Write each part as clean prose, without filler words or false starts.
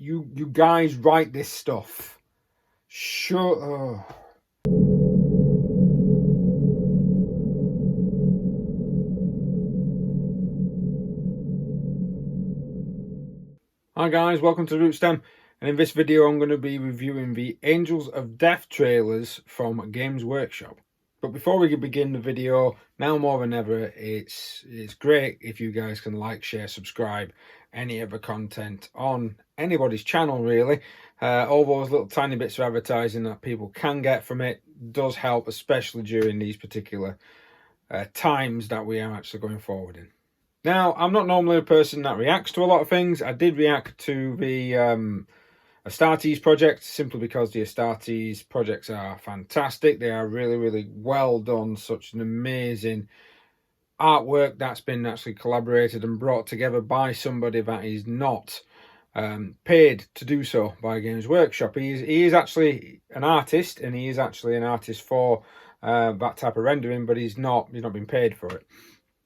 You guys write this stuff. Sure. Hi guys, welcome to Rootstem, and in this video I'm going to be reviewing the Angels of Death trailers from Games Workshop. But before we begin the video, now more than ever, it's great if you guys can like, share, subscribe, any other content on anybody's channel really. All those little tiny bits of advertising that people can get from it does help, especially during these particular times that we are actually going forward in. Now, I'm not normally a person that reacts to a lot of things. I did react to the Astartes project simply because the Astartes projects are fantastic. They are really, really well done. Such an amazing artwork that's been actually collaborated and brought together by somebody that is not paid to do so by Games Workshop. He is actually an artist, and he is actually an artist for that type of rendering, but he's not been paid for it.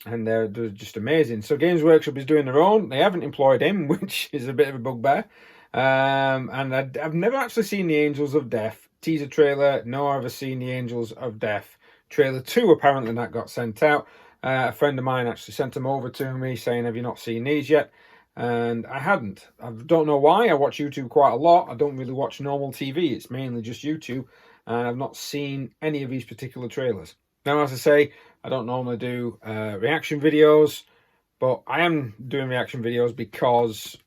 And they're just amazing. So Games Workshop is doing their own. They haven't employed him, which is a bit of a bugbear. And I've never actually seen the Angels of Death teaser trailer, nor have I seen the Angels of Death trailer 2, apparently, that got sent out. A friend of mine actually sent them over to me saying, have you not seen these yet? And I hadn't. I don't know why. I watch YouTube quite a lot. I don't really watch normal TV. It's mainly just YouTube. And I've not seen any of these particular trailers. Now, as I say, I don't normally do reaction videos, but I am doing reaction videos because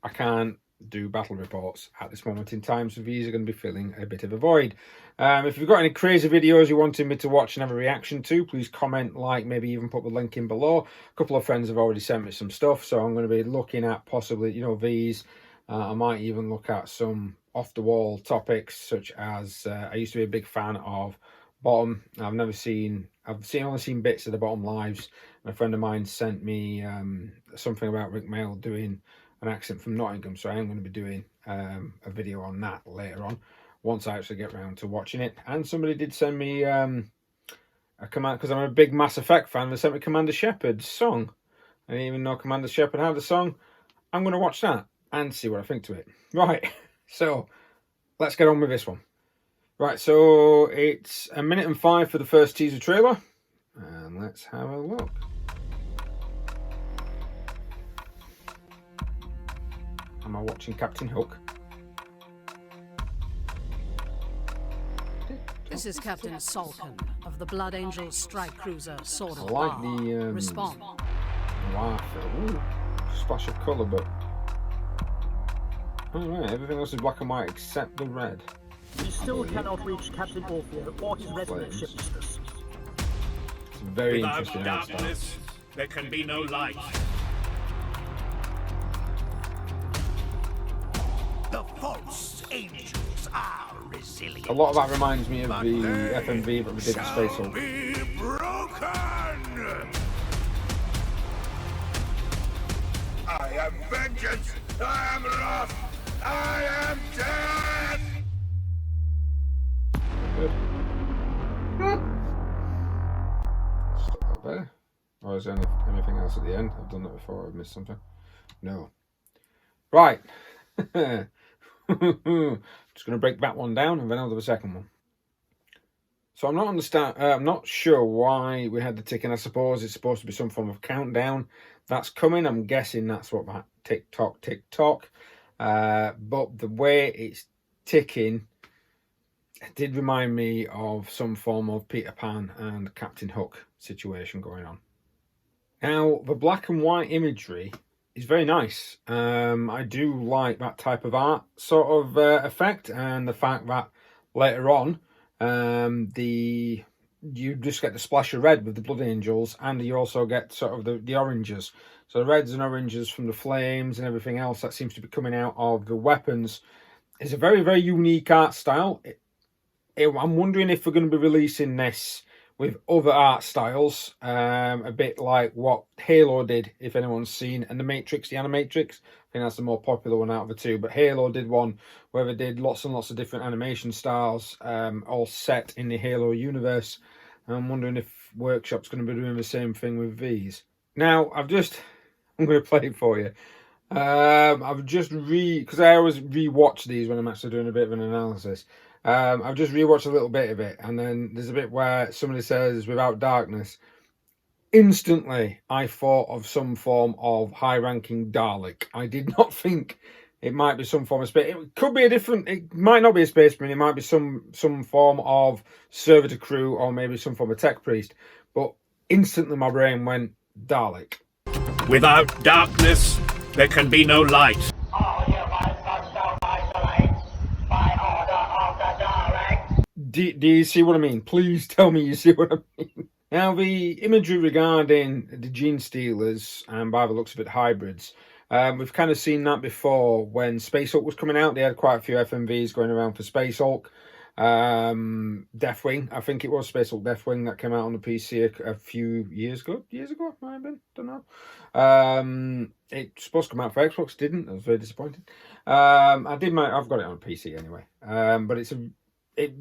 I can't do battle reports at this moment in time, so these are going to be filling a bit of a void. If you've got any crazy videos you wanted me to watch and have a reaction to, please comment, like, maybe even put the link in below. A couple of friends have already sent me some stuff, so I'm going to be looking at possibly, these. I might even look at some off-the-wall topics, such as I used to be a big fan of Bottom. I've only seen bits of the Bottom lives. A friend of mine sent me something about Rick Mail doing an accent from Nottingham, so I am going to be doing a video on that later on once I actually get around to watching it. And somebody did send me a command, because I'm a big Mass Effect fan. They sent me Commander Shepard's song. I didn't even know Commander Shepard had a song. I'm going to watch that and see what I think to it. Right, so let's get on with this one. Right, so it's 1 minute and 5 for the first teaser trailer, and let's have a look. Am I watching Captain Hook? This is Captain Salkin of the Blood Angel strike cruiser Sword of I like Bar. the Respond. Ooh, splash of colour, but alright, everything else is black and white except the red. We still cannot reach Captain Orfeo or his resident ship mistress. It's very Without interesting. darkness, there can be no light. The false angels are resilient. A lot of that reminds me of the FMV that we did in Space Hulk. Be broken. I am vengeance. I am wrath. I am death. Good. Stop that there. Or is there anything else at the end? I've done that before. I've missed something. No. Right. Just going to break that one down and then I'll do the second one. So I'm not sure why we had the ticking. I suppose it's supposed to be some form of countdown that's coming. I'm guessing that's what that tick tock. But the way it's ticking, it did remind me of some form of Peter Pan and Captain Hook situation going on. Now, the black and white imagery is very nice. I do like that type of art sort of effect, and the fact that later on you just get the splash of red with the Blood Angels, and you also get sort of the oranges. So the reds and oranges from the flames and everything else that seems to be coming out of the weapons is a very, very unique art style. I'm wondering if we're going to be releasing this with other art styles, a bit like what Halo did, if anyone's seen, and the Matrix, the Animatrix. I think that's the more popular one out of the two, but Halo did one where they did lots and lots of different animation styles, all set in the Halo universe. I'm wondering if Workshop's going to be doing the same thing with these. Now, I'm going to play it for you. I've just because I always rewatch these when I'm actually doing a bit of an analysis. I've just rewatched a little bit of it, and then there's a bit where somebody says "without darkness." Instantly, I thought of some form of high-ranking Dalek. I did not think it might be some form of space. It could be a different. It might not be a space marine. It might be some form of servitor crew, or maybe some form of tech priest. But instantly, my brain went Dalek. Without darkness, there can be no light. Do you see what I mean? Please tell me you see what I mean. Now, the imagery regarding the gene stealers, and by the looks of it, hybrids, we've kind of seen that before when Space Hulk was coming out. They had quite a few FMVs going around for Space Hulk. Deathwing, I think it was Space Hulk Deathwing that came out on the PC a few years ago. Might have been, don't know. It's supposed to come out for Xbox, didn't. I was very disappointed. I've got it on PC anyway. But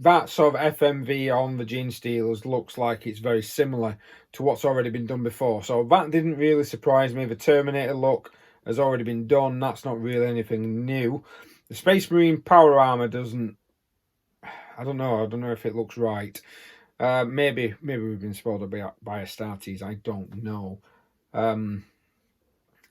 that sort of FMV on the Gene Stealers looks like it's very similar to what's already been done before. So that didn't really surprise me. The Terminator look has already been done. That's not really anything new. The Space Marine power armor doesn't. I don't know if it looks right. Maybe we've been spoiled by Astartes. I don't know. I'm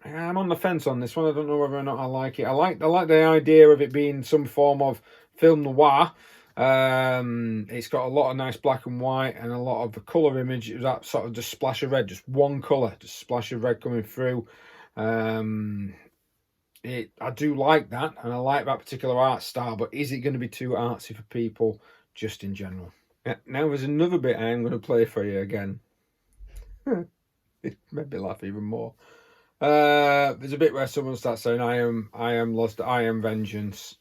on the fence on this one. I don't know whether or not I like it. I like the idea of it being some form of film noir. It's got a lot of nice black and white and a lot of the colour image. That sort of just splash of red, just one colour, just splash of red coming through. I do like that, and I like that particular art style, but is it going to be too artsy for people just in general? Now there's another bit I am going to play for you again. It made me laugh even more. There's a bit where someone starts saying, I am lost, I am vengeance.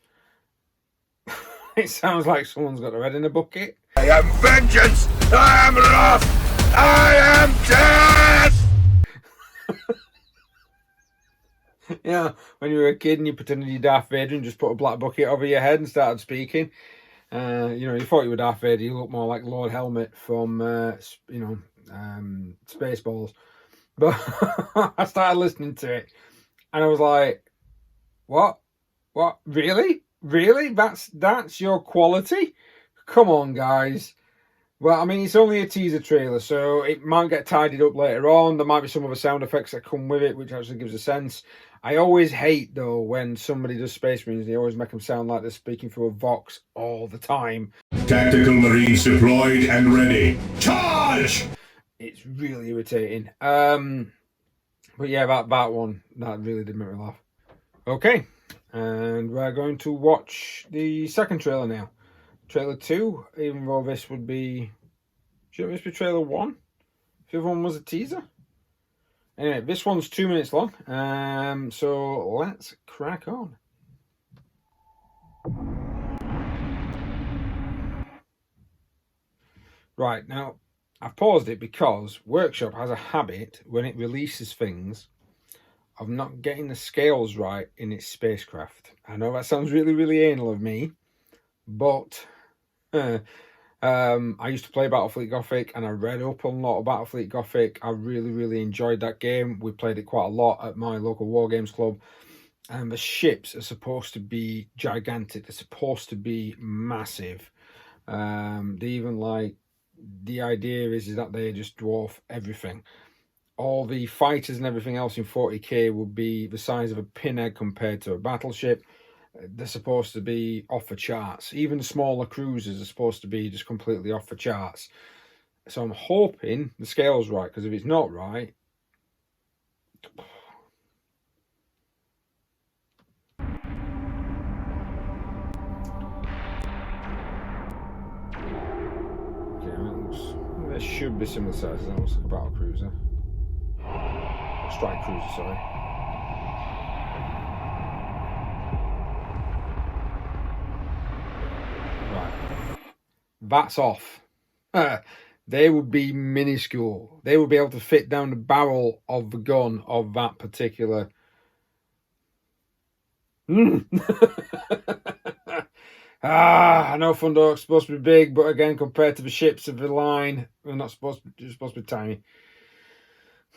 It sounds like someone's got their head in a bucket. I am vengeance! I am wrath! I am death! Yeah, when you were a kid and you pretended you were Darth Vader and just put a black bucket over your head and started speaking. You thought you were Darth Vader. You looked more like Lord Helmet from, Spaceballs. But I started listening to it, and I was like, "What? Really? That's your quality? Come on, guys." Well, I mean, it's only a teaser trailer, so it might get tidied up later on. There might be some other sound effects that come with it, which actually gives a sense. I always hate, though, when somebody does Space Marines, they always make them sound like they're speaking through a Vox all the time. Tactical Marines deployed and ready. Charge! It's really irritating. But yeah, that one, that really did make me laugh. Okay, and we're going to watch the second trailer now. Trailer 2, even though this would be... Shouldn't this be trailer 1? If the other one was a teaser? Anyway, this one's 2 minutes long, so let's crack on. Right, now, I've paused it because Workshop has a habit, when it releases things, of not getting the scales right in its spacecraft. I know that sounds really, really anal of me, but... I used to play Battlefleet Gothic, and I read up on a lot of Battlefleet Gothic. I really, really enjoyed that game. We played it quite a lot at my local War Games club. And the ships are supposed to be gigantic. They're supposed to be massive. They even the idea is that they just dwarf everything. All the fighters and everything else in 40k would be the size of a pinhead compared to a battleship. They're supposed to be off the charts. Even the smaller cruisers are supposed to be just completely off the charts. So I'm hoping the scale's right, because if it's not right... Okay, this should be similar sizes. That looks like a battle cruiser. Or strike cruiser, sorry. That's off. They would be minuscule. They would be able to fit down the barrel of the gun of that particular... I know Thunderhawk's supposed to be big, but again, compared to the ships of the line, they're not supposed to be, supposed to be tiny.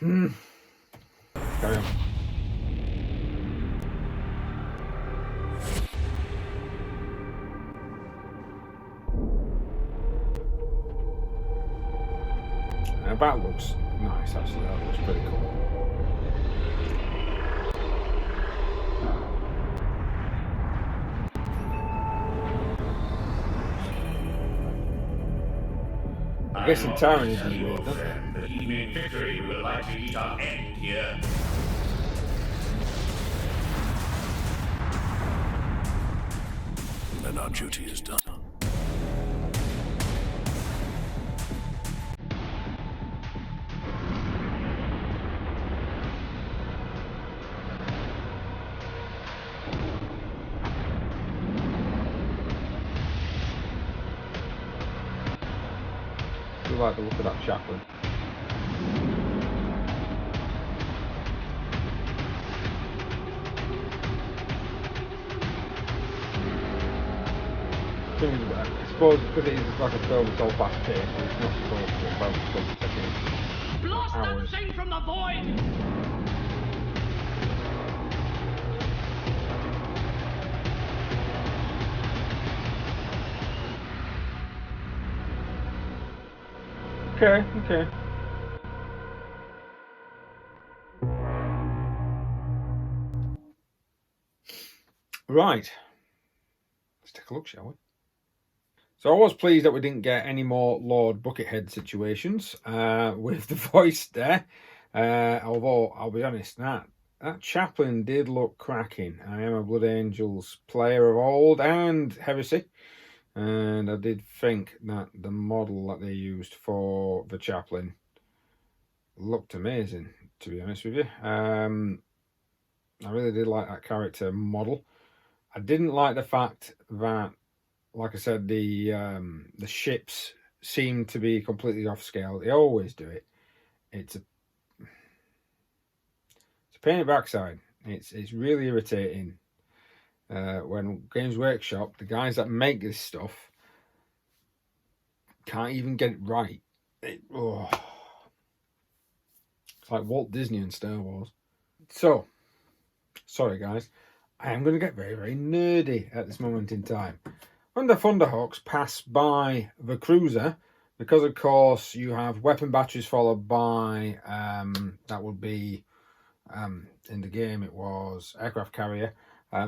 Carry on. And that looks nice, actually. That looks pretty cool. I guess the Tyrant is in weird, doesn't it? The evening victory will likely meet our end here. Then our duty is done. I do like the look of that chaplain. I suppose because it is like a film, it's all fast paced, it's not supposed to be about taking Blast hours. that thing from the void! Okay. Right. Let's take a look, shall we? So I was pleased that we didn't get any more Lord Buckethead situations with the voice there. Although, I'll be honest, that chaplain did look cracking. I am a Blood Angels player of old and Heresy. And I did think that the model that they used for the chaplain looked amazing, to be honest with you. I really did like that character model. I didn't like the fact that, like I said, the ships seem to be completely off scale. They always do it. It's a pain in the backside. It's really irritating. When Games Workshop, the guys that make this stuff, can't even get it right. It's like Walt Disney and Star Wars. So, sorry guys, I am going to get very, very nerdy at this moment in time. When the Thunderhawks pass by the cruiser, because of course you have weapon batteries followed by, that would be, in the game it was aircraft carrier.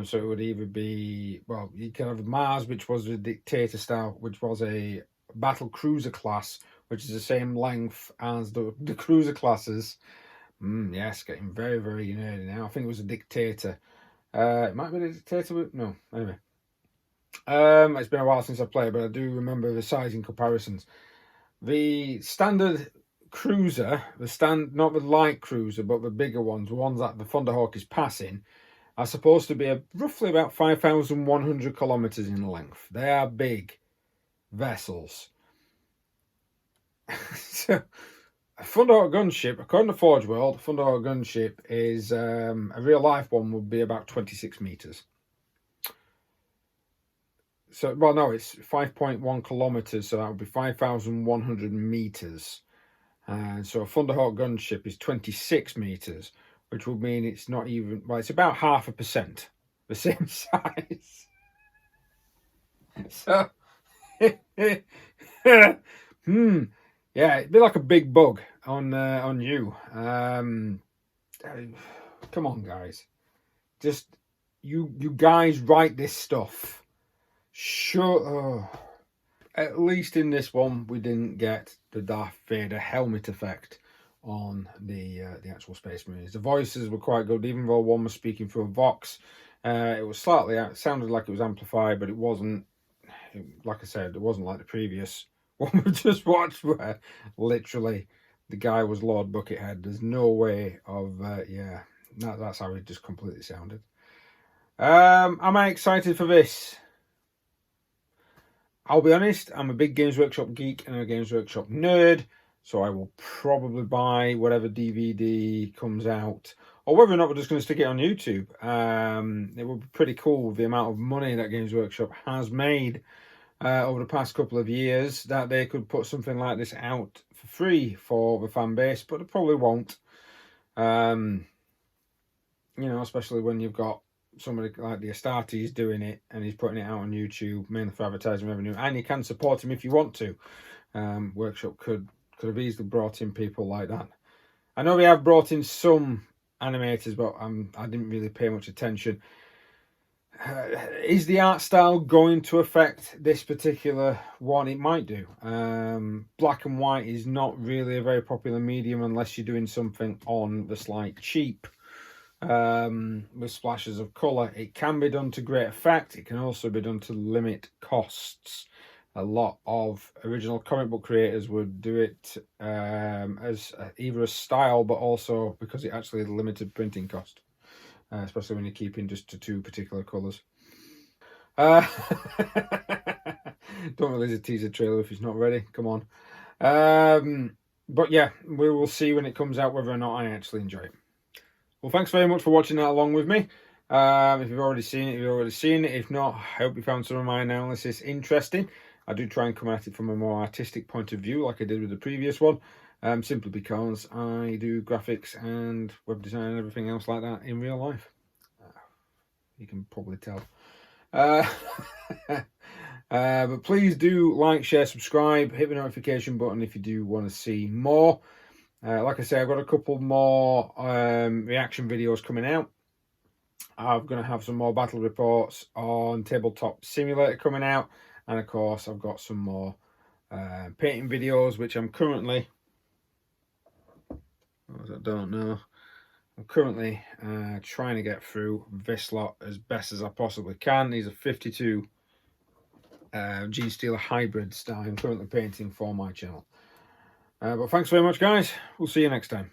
So it would either be, well, you can have Mars, which was a Dictator style, which was a battle cruiser class, which is the same length as the cruiser classes. Yes, getting very, very nerdy now. I think it was a Dictator. It might be a Dictator, but no, anyway. It's been a while since I played, but I do remember the sizing comparisons. The standard cruiser, not the light cruiser, but the bigger ones, the ones that the Thunderhawk is passing, are supposed to be roughly about 5,100 kilometers in length. They are big vessels. So, a Thunderhawk gunship, according to Forge World, a Thunderhawk gunship is a real life one would be about 26 meters. So, well, no, it's 5.1 kilometers, so that would be 5,100 meters. And so a Thunderhawk gunship is 26 meters, which would mean it's not even, well, it's about 0.5% the same size. So, yeah, it'd be like a big bug on you. Come on, guys. Just, you guys write this stuff. Sure. At least in this one, we didn't get the Darth Vader helmet effect on the actual Space Marines. The voices were quite good, even though one was speaking through a Vox. It was slightly, it sounded like it was amplified, but it wasn't. Like I said, it wasn't like the previous one we just watched, where literally the guy was Lord Buckethead. There's no way of, yeah, that's how it just completely sounded. Am I excited for this? I'll be honest, I'm a big Games Workshop geek and a Games Workshop nerd, so I will probably buy whatever DVD comes out, or whether or not we're just going to stick it on YouTube. It would be pretty cool, the amount of money that Games Workshop has made over the past couple of years, that they could put something like this out for free for the fan base, but they probably won't. You know, especially when you've got somebody like the Astartes doing it, and he's putting it out on YouTube mainly for advertising revenue, and you can support him if you want to. Workshop could could have easily brought in people like that. I know we have brought in some animators, but I didn't really pay much attention. Is the art style going to affect this particular one? It might do. Black and white is not really a very popular medium unless you're doing something on the slight cheap with splashes of colour. It can be done to great effect. It can also be done to limit costs. A lot of original comic book creators would do it as either a style, but also because it actually has a limited printing cost. Especially when you're keeping just to 2 particular colours. Don't release a teaser trailer if it's not ready. Come on. But yeah, we will see when it comes out whether or not I actually enjoy it. Well, thanks very much for watching that along with me. If you've already seen it, you've already seen it. If not, I hope you found some of my analysis interesting. I do try and come at it from a more artistic point of view, like I did with the previous one. Simply because I do graphics and web design and everything else like that in real life. You can probably tell. But please do like, share, subscribe, hit the notification button if you do want to see more. Like I say, I've got a couple more reaction videos coming out. I'm going to have some more battle reports on Tabletop Simulator coming out. And of course, I've got some more painting videos, which I'm currently... I don't know. I'm currently trying to get through this lot as best as I possibly can. These are 52 Gene Stealer hybrids that I'm currently painting for my channel. But thanks very much, guys. We'll see you next time.